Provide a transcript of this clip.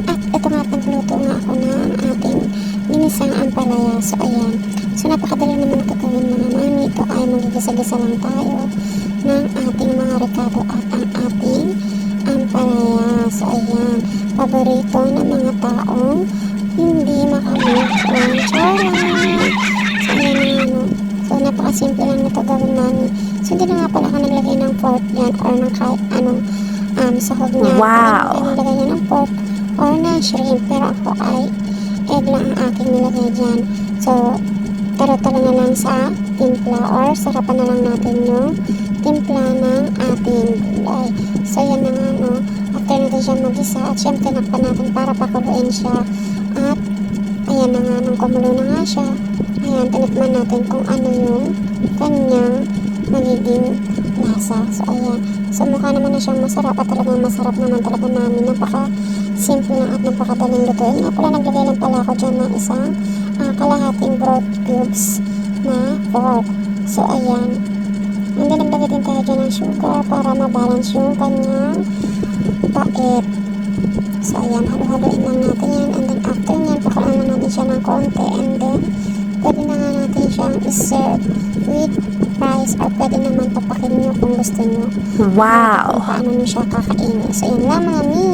At ito nga, nagluto nga ako ng ating ginisang ampalaya. So ayan, so napakadali naman ito gawin mga mami. Ito ay magigisa-gisa lang tayo ng ating mga ricado at ang ating ampalaya. So ayan, paborito ng mga taong hindi makamove on. Charan! So ayan na nga, no. So napakasimple lang nito gawin mami. So hindi na nga pala ako naglagay ng pork yan or ng kahit anong sahog niya. Wow! Ay naglagay niya ng pork or na shrimp, pero ako ay egg lang ang aking nilagay dyan. So taro-taro na lang sa timpla or sarapan na lang natin yung timpla ng ating gulay. So yan na nga, no, after natin siya mag-isa at syempre tinakpan natin para pakuluin siya. At ayan na nga, nung kumulo na nga siya, ayan, tinikman natin kung ano yung kanyang magiging lasa. So ayan, so mukha naman na siyang masarap at talagang masarap naman talaga namin. Napaka simple lang at napakadaling lutuin. Nga pala, naglagay lang pala ako dyan ng isang kalahating broad cubes na pork. So ayan, and then naglagay din tayo dyan ng sugar para mabalance yung kanyang pait. So ayan, halo-haloin lang natin yan, and then after nyan, pakulaan lang natin siya ng konti, and then pwede na nga natin siyang iserve with rice or pwede naman papakin nyo kung gusto nyo. Wow! Kung paano nyo siya kakainin. So yun lang mga mi.